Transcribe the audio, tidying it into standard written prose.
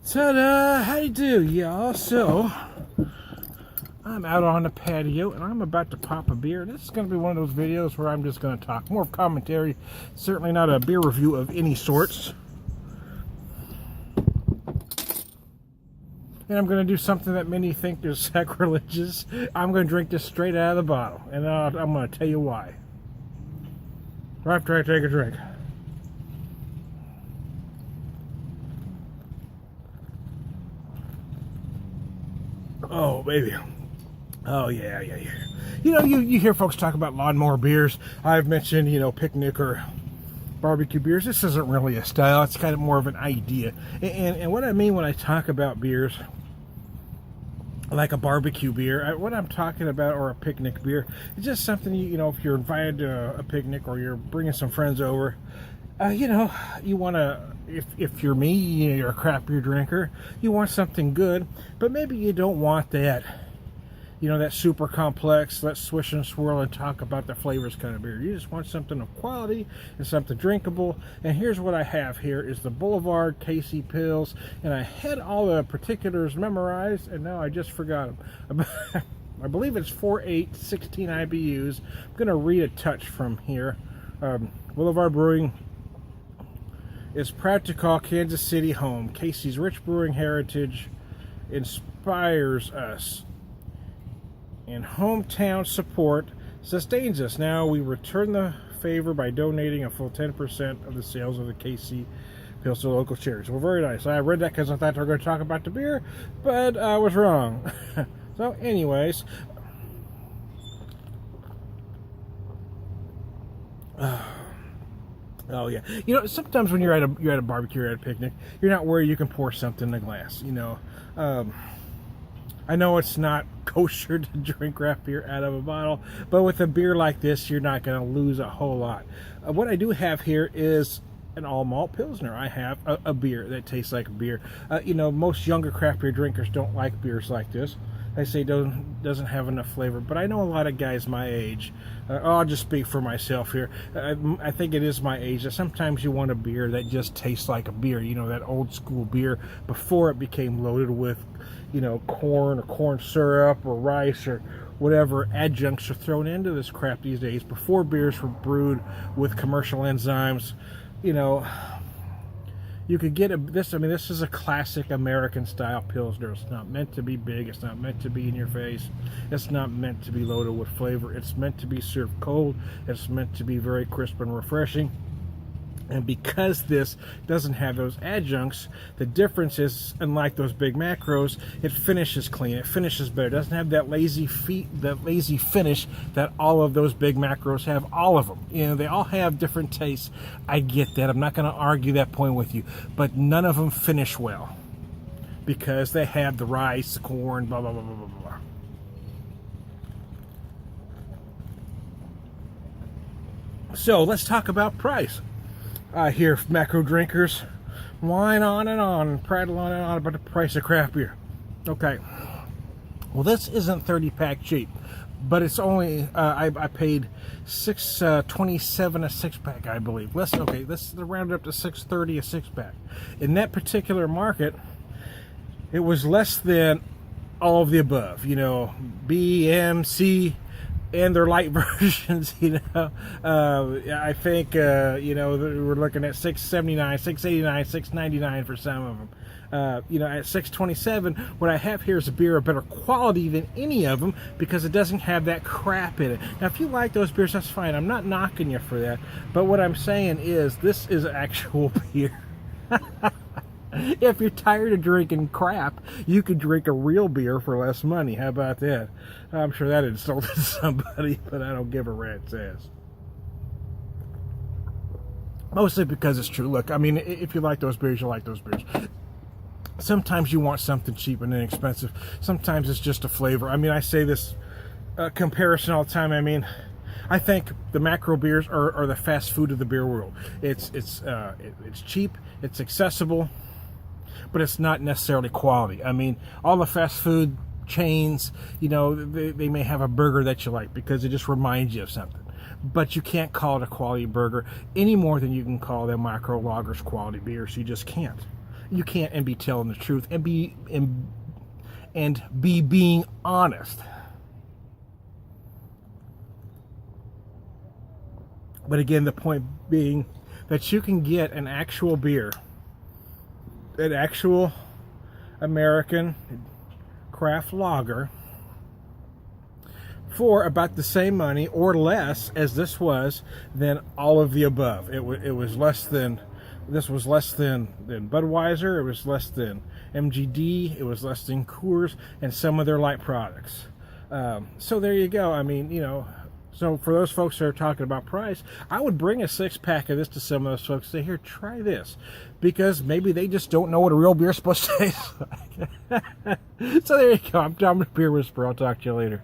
Ta-da! How you do, y'all? So, I'm out on the patio, and I'm about to pop a beer. This is going to be one of those videos where I'm just going to talk. More of commentary. Certainly not a beer review of any sorts. And I'm going to do something that many think is sacrilegious. I'm going to drink this straight out of the bottle. And I'm going to tell you why. Right after I take a drink. Oh, baby. Oh, yeah. You know, you hear folks talk about lawnmower beers. I've mentioned, picnic or barbecue beers. This isn't really a style. It's kind of more of an idea. And what I mean when I talk about beers, like a barbecue beer, what I'm talking about, or a picnic beer, it's just something, if you're invited to a picnic or you're bringing some friends over, you want to, if you're me, you're a craft beer drinker, you want something good, but maybe you don't want that, that super complex, let's swish and swirl and talk about the flavors kind of beer. You just want something of quality and something drinkable. And here's what I have here is the Boulevard KC Pills, and I had all the particulars memorized, and now I just forgot them. I believe it's 4.8, 16 IBUs. I'm going to read a touch from here. Boulevard Brewing is proud to call Kansas City home. Casey's rich brewing heritage inspires us, and hometown support sustains us. Now we return the favor by donating a full 10% of the sales of the KC Pills to local charities. Well, very nice. I read that because I thought they were going to talk about the beer, but I was wrong. So, anyways. Oh yeah, sometimes when you're at a barbecue or at a picnic, you're not worried you can pour something in a glass. I know it's not kosher to drink craft beer out of a bottle, but with a beer like this, you're not going to lose a whole lot. What I do have here is an all malt pilsner. I have a beer that tastes like a beer. Most younger craft beer drinkers don't like beers like this. I say doesn't have enough flavor, but I know a lot of guys my age. I'll just speak for myself here. I think it is my age that sometimes you want a beer that just tastes like a beer. That old school beer before it became loaded with, corn or corn syrup or rice or whatever adjuncts are thrown into this crap these days. Before beers were brewed with commercial enzymes, you could get this is a classic American style Pilsner. It's not meant to be big. It's not meant to be in your face. It's not meant to be loaded with flavor. It's meant to be served cold. It's meant to be very crisp and refreshing. And because this doesn't have those adjuncts, the difference is, unlike those big macros, it finishes clean. It finishes better. It doesn't have that lazy finish that all of those big macros have. All of them. They all have different tastes. I get that. I'm not going to argue that point with you. But none of them finish well because they have the rice, the corn, blah, blah, blah, blah, blah, blah. So let's talk about price. I hear macro drinkers whine on and on, prattle on and on about the price of craft beer. Okay, well, this isn't 30-pack cheap, but it's only I paid $6.27 a 6-pack, I believe. Let's round it up to $6.30 a 6-pack. In that particular market, it was less than all of the above. B, M, C. And their light versions, I think, we're looking at $6.79, $6.89, $6.99 for some of them. At $6.27, what I have here is a beer of better quality than any of them because it doesn't have that crap in it. Now, if you like those beers, that's fine. I'm not knocking you for that. But what I'm saying is this is actual beer. If you're tired of drinking crap, you could drink a real beer for less money. How about that? I'm sure that insulted somebody, but I don't give a rat's ass. Mostly because it's true. Look, if you like those beers, you like those beers. Sometimes you want something cheap and inexpensive. Sometimes it's just a flavor. I say this comparison all the time. I think the macro beers are the fast food of the beer world. It's cheap, it's accessible, but it's not necessarily quality. All the fast food chains, they may have a burger that you like because it just reminds you of something. But you can't call it a quality burger any more than you can call them micro lagers quality beers. You just can't. you can't and be telling the truth and be being honest. But again, the point being that you can get an actual beer, an actual American craft lager, for about the same money or less as this was than all of the above. It was less than, this was less than Budweiser, it was less than MGD, it was less than Coors, and some of their light products. So there you go. I mean, you know, so for those folks that are talking about price, I would bring a 6-pack of this to some of those folks and say, here, try this. Because maybe they just don't know what a real beer is supposed to taste like. So there you go. I'm Tom, the Beer Whisperer. I'll talk to you later.